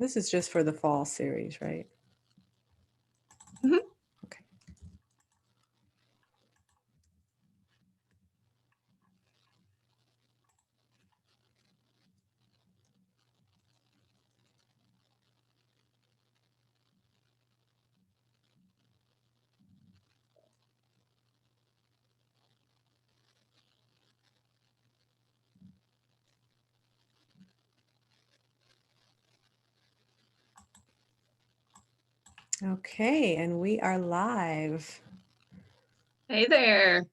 This is just for the fall series, right? Mhm. Okay. Okay, and we are live. Hey there.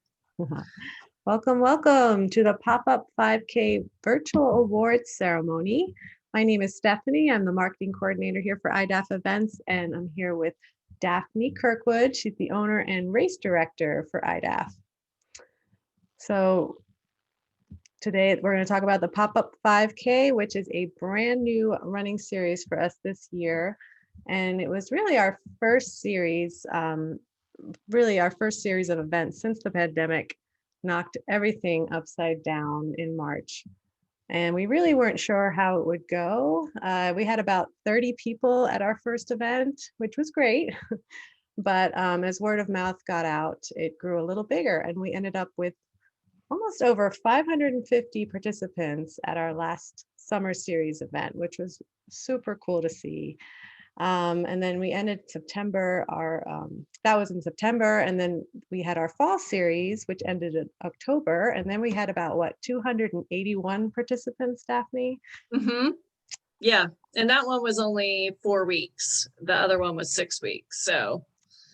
Welcome, welcome to the Pop-Up 5K Virtual Awards Ceremony. My name is Stephanie. I'm the marketing coordinator here for iDaph Events, and I'm here with Daphne Kirkwood. She's the owner and race director for iDaph. So today we're going to talk about the Pop-Up 5K, which is a brand new running series for us this year. And it was really our first series, of events since the pandemic knocked everything upside down in March. And we really weren't sure how it would go. We had about 30 people at our first event, which was great. But as word of mouth got out, it grew a little bigger, and we ended up with almost over 550 participants at our last summer series event, which was super cool to see. And then we ended September, that was in September. And then we had our fall series, which ended in October. And then we had about 281 participants, Daphne? hmm Yeah, and that one was only 4 weeks. The other one was 6 weeks. So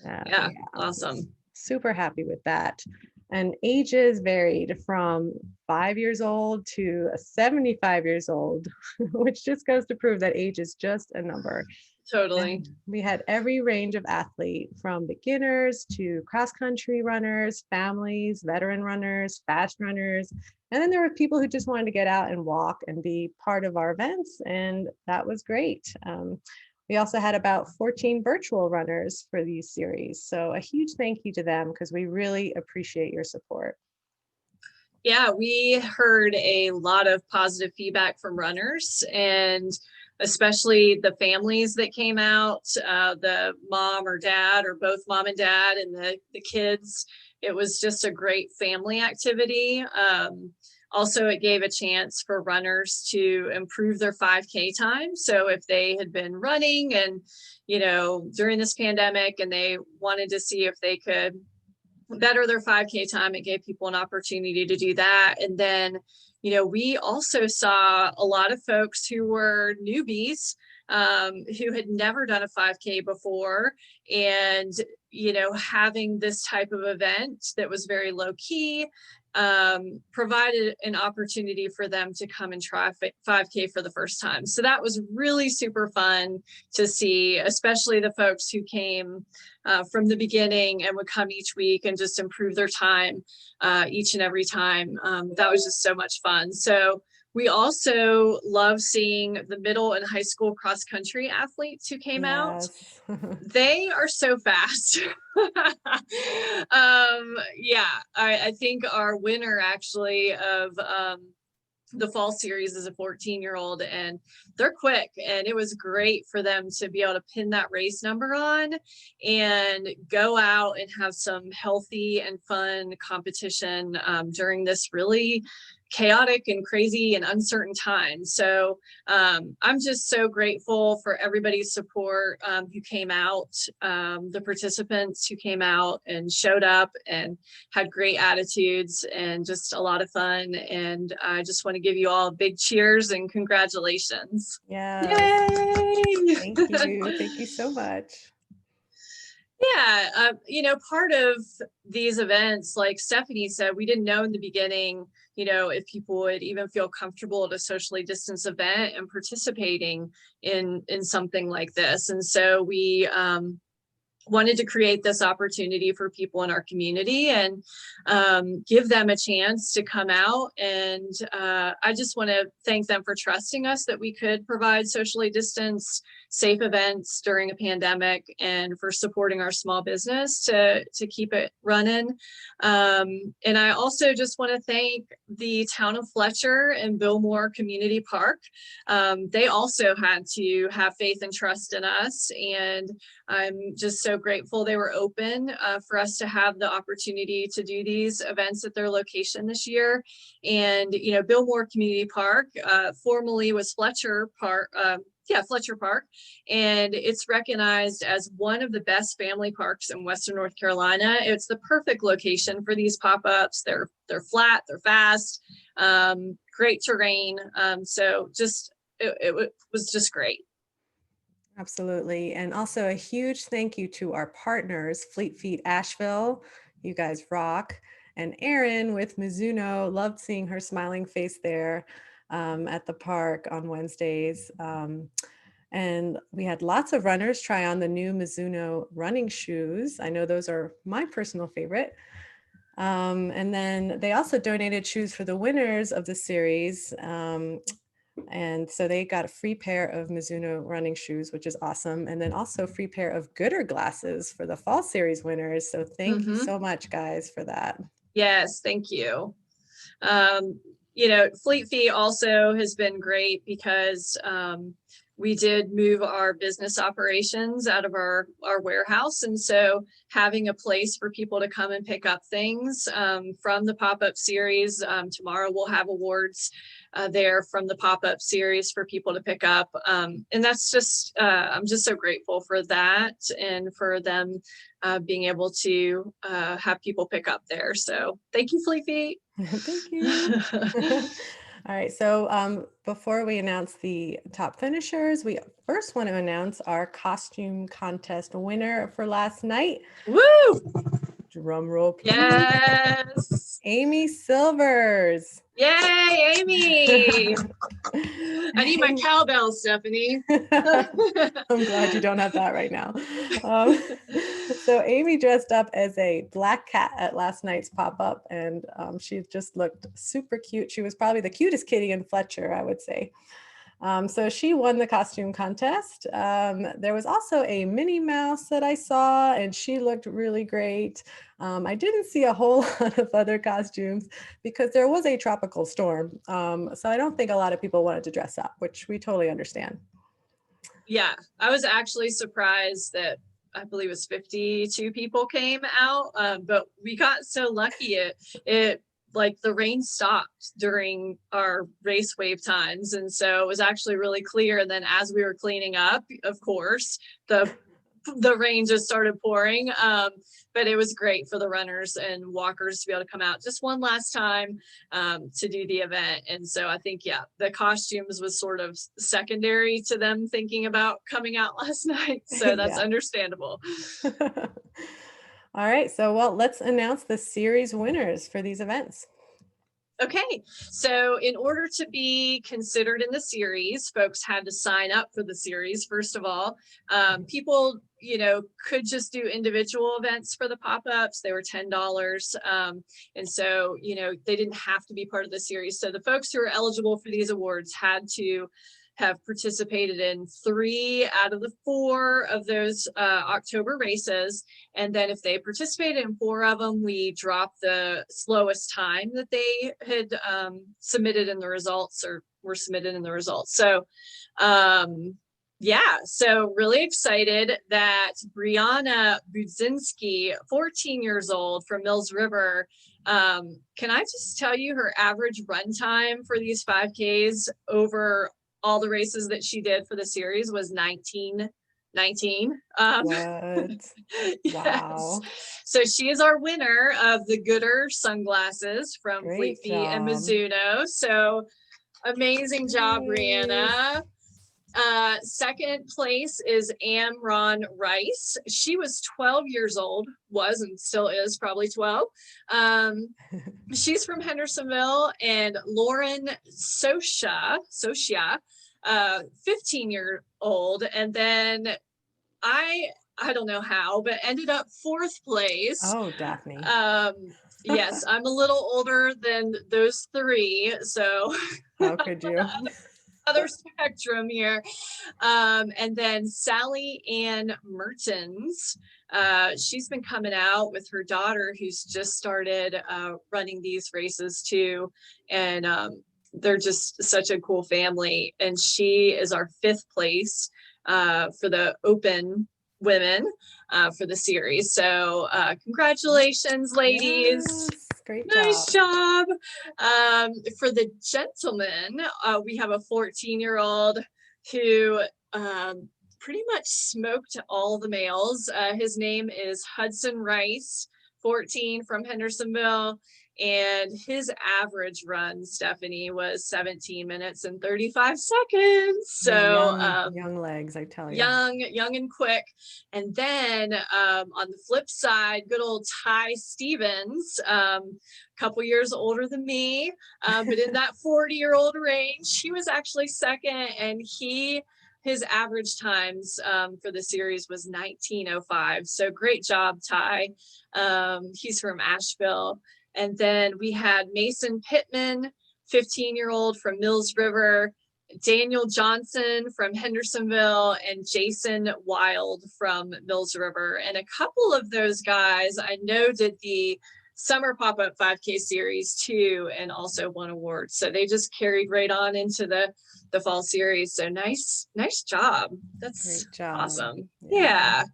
yeah, awesome. Super happy with that. And ages varied from 5 years old to 75 years old, which just goes to prove that age is just a number. Totally. And we had every range of athlete, from beginners to cross-country runners, families, veteran runners, fast runners. And then there were people who just wanted to get out and walk and be part of our events. And that was great. We also had about 14 virtual runners for these series. So a huge thank you to them, because we really appreciate your support. Yeah, we heard a lot of positive feedback from runners, and especially the families that came out, the mom or dad, or both mom and dad, and the kids. It was just a great family activity. Also, it gave a chance for runners to improve their 5K time. So if they had been running and, during this pandemic, and they wanted to see if they could better their 5K time, it gave people an opportunity to do that. And then, we also saw a lot of folks who were newbies, who had never done a 5K before. And, having this type of event that was very low key, provided an opportunity for them to come and try 5K for the first time. So that was really super fun to see, especially the folks who came from the beginning and would come each week and just improve their time each and every time. That was just so much fun. So we also love seeing the middle and high school cross country athletes who came out. Yes. They are so fast. Yeah, I think our winner actually of the fall series is a 14-year-old, and they're quick, and it was great for them to be able to pin that race number on and go out and have some healthy and fun competition during this really chaotic and crazy and uncertain time. So I'm just so grateful for everybody's support who came out, the participants who came out and showed up and had great attitudes and just a lot of fun. And I just want to give you all big cheers and congratulations. Yes. Yay! Thank you. Thank you so much. Yeah, part of these events, like Stephanie said, we didn't know in the beginning, if people would even feel comfortable at a socially distanced event and participating in something like this. And so we wanted to create this opportunity for people in our community and give them a chance to come out. And I just want to thank them for trusting us that we could provide socially distanced, safe events during a pandemic, and for supporting our small business to keep it running. And I also just want to thank the town of Fletcher and Billmore Community Park. They also had to have faith and trust in us, and I'm just so grateful they were open for us to have the opportunity to do these events at their location this year. And, you know, Billmore Community Park formerly was Fletcher Park. Fletcher Park, and it's recognized as one of the best family parks in Western North Carolina. It's the perfect location for these pop-ups. They're flat, they're fast, great terrain. So just it was just great. Absolutely. And also a huge thank you to our partners, Fleet Feet Asheville. You guys rock. And Erin with Mizuno, loved seeing her smiling face there at the park on Wednesdays. And we had lots of runners try on the new Mizuno running shoes. I know those are my personal favorite. And then they also donated shoes for the winners of the series. And so they got a free pair of Mizuno running shoes, which is awesome. And then also a free pair of Gooder glasses for the fall series winners. So thank you so much, guys, for that. Yes, thank you. You know, Fleet Feet also has been great because we did move our business operations out of our warehouse. And so having a place for people to come and pick up things from the pop-up series. Tomorrow we'll have awards there from the pop-up series for people to pick up. And that's just, I'm just so grateful for that and for them being able to have people pick up there. So thank you, Fleet Feet. Thank you. All right, so before we announce the top finishers, we first want to announce our costume contest winner for last night. Woo! Drum roll, please. Yes. Amy Silvers. Yay, Amy. I need my cowbell, Stephanie. I'm glad you don't have that right now. So Amy dressed up as a black cat at last night's pop-up, and she just looked super cute. She was probably the cutest kitty in Fletcher, I would say. So she won the costume contest. There was also a Minnie Mouse that I saw, and she looked really great. I didn't see a whole lot of other costumes because there was a tropical storm. So I don't think a lot of people wanted to dress up, which we totally understand. Yeah, I was actually surprised that I believe it was 52 people came out, but we got so lucky. It like the rain stopped during our race wave times, and so it was actually really clear. And then as we were cleaning up, of course, the rain just started pouring. But it was great for the runners and walkers to be able to come out just one last time to do the event. And so I think, yeah, the costumes was sort of secondary to them thinking about coming out last night. So that's understandable. All right, so well, let's announce the series winners for these events. Okay, so in order to be considered in the series, folks had to sign up for the series. First of all, people, you know, could just do individual events for the pop-ups. They were $10. And so, you know, they didn't have to be part of the series. So the folks who are eligible for these awards had to have participated in 3 out of the 4 of those October races. And then if they participated in 4 of them, we dropped the slowest time that they had submitted in the results or were submitted in the results. So yeah, so really excited that Brianna Budzinski, 14 years old from Mills River, can I just tell you her average run time for these 5Ks over all the races that she did for the series was 19. What? Yes. Wow. So she is our winner of the Gooder sunglasses from Fleet Feet and Mizuno. So amazing job, Brianna. Second place is Amron Rice. She was 12 years old, was and still is probably 12. She's from Hendersonville. And Lauren Socia, 15-year-old. And then I I don't know how, but ended up fourth place. Oh, Daphne. Yes, I'm a little older than those three, so How could you? other spectrum here. And then Sally Ann Mertons, she's been coming out with her daughter who's just started running these races too. And they're just such a cool family. And she is our fifth place for the open women for the series. So congratulations, ladies. Yes, great Nice job. job. For the gentleman, we have a 14-year-old who pretty much smoked all the males. His name is Hudson Rice, 14, from Hendersonville. And his average run, Stephanie, was 17 minutes and 35 seconds. So young legs, I tell you. young and quick. And then on the flip side, good old Ty Stevens, a couple years older than me, but in that 40-year-old range. He was actually second, and his average times for the series was 19:05. So great job, Ty. He's from Asheville. And then we had Mason Pittman, 15-year-old from Mills River, Daniel Johnson from Hendersonville, and Jason Wild from Mills River. And a couple of those guys I know did the Summer Pop-Up 5K series too, and also won awards. So they just carried right on into the fall series. So nice job. That's great job. Awesome. Yeah.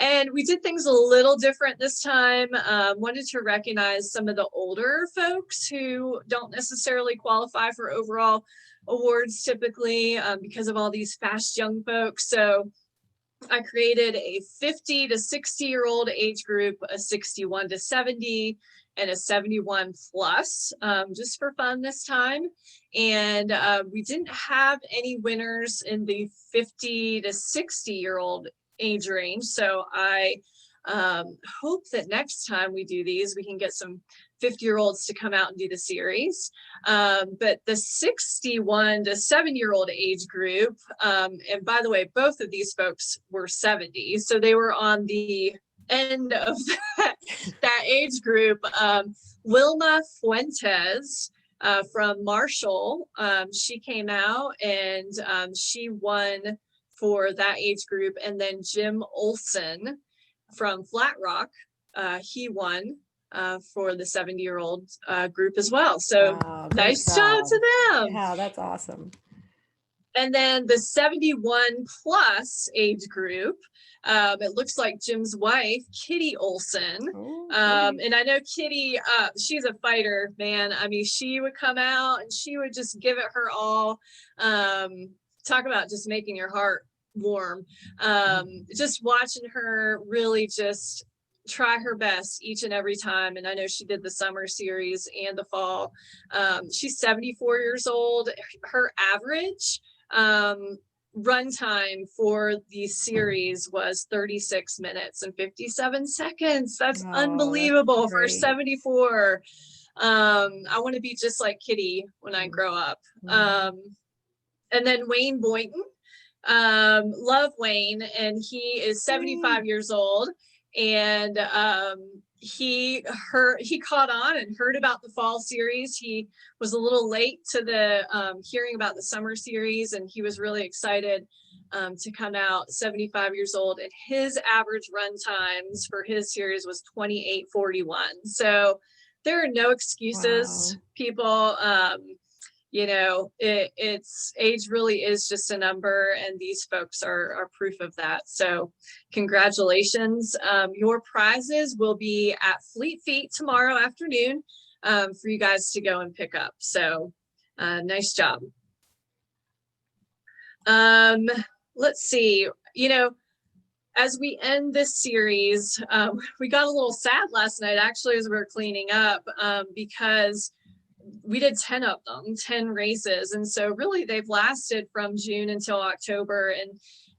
And we did things a little different this time. Wanted to recognize some of the older folks who don't necessarily qualify for overall awards typically because of all these fast young folks. So I created a 50 to 60-year-old age group, a 61 to 70, and a 71 plus, just for fun this time. And we didn't have any winners in the 50 to 60-year-old age range. So I hope that next time we do these, we can get some 50-year-olds to come out and do the series. But the 61 to 7-year-old age group, and by the way, both of these folks were 70, so they were on the end of that age group. Wilma Fuentes from Marshall, she came out and she won for that age group. And then Jim Olson from Flat Rock, he won for the 70-year-old group as well. So wow, nice job to them. Yeah, that's awesome. And then the 71 plus age group, it looks like Jim's wife, Kitty Olson. And I know Kitty, she's a fighter, man. I mean, she would come out and she would just give it her all. Talk about just making your heart warm. Just watching her really just try her best each and every time. And I know she did the summer series and the fall. She's 74 years old. Her average run time for the series was 36 minutes and 57 seconds. That's unbelievable that's for 74. I want to be just like Kitty when I grow up. And then Wayne Boynton, love Wayne, and he is 75 years old. And he caught on and heard about the fall series. He was a little late to the hearing about the summer series, and he was really excited to come out. 75 years old, and his average run times for his series was 28:41. So there are no excuses, people. You know, it's age really is just a number, and these folks are proof of that. So congratulations. Your prizes will be at Fleet Feet tomorrow afternoon for you guys to go and pick up. So nice job. Let's see, you know, as we end this series, we got a little sad last night, actually, as we were cleaning up, because we did 10 of them, 10 races. And so really they've lasted from June until October.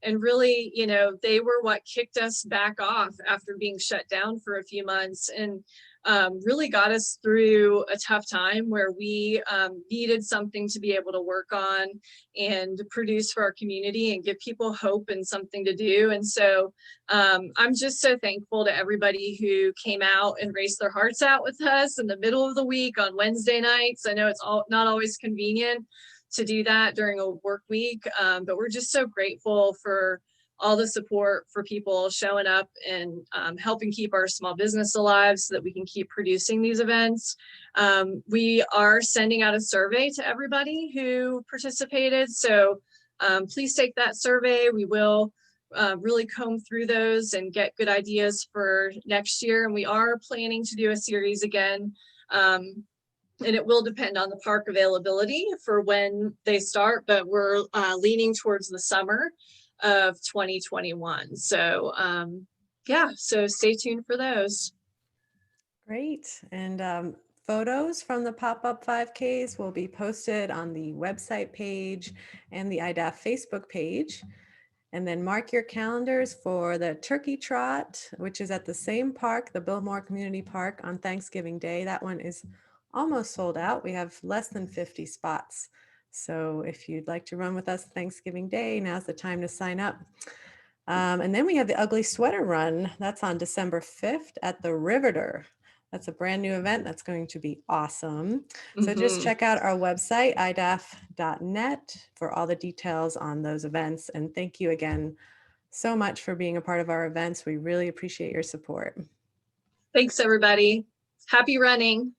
And really, you know, they were what kicked us back off after being shut down for a few months. And really got us through a tough time where we needed something to be able to work on and produce for our community and give people hope and something to do. And so I'm just so thankful to everybody who came out and raced their hearts out with us in the middle of the week on Wednesday nights. I know it's not always convenient to do that during a work week, but we're just so grateful for all the support, for people showing up and helping keep our small business alive so that we can keep producing these events. We are sending out a survey to everybody who participated. So please take that survey. We will really comb through those and get good ideas for next year. And we are planning to do a series again. And it will depend on the park availability for when they start, but we're leaning towards the summer of 2021. So yeah, so stay tuned for those. Great. And photos from the pop-up 5Ks will be posted on the website page and the iDaph Facebook page. And then mark your calendars for the Turkey Trot, which is at the same park, the Biltmore Community Park, on Thanksgiving Day. That one is almost sold out. We have less than 50 spots. So if you'd like to run with us Thanksgiving Day, now's the time to sign up. And then we have the Ugly Sweater Run. That's on December 5th at the Riveter. That's a brand new event that's going to be awesome. So just check out our website, iDaph.net, for all the details on those events. And thank you again so much for being a part of our events. We really appreciate your support. Thanks, everybody. Happy running.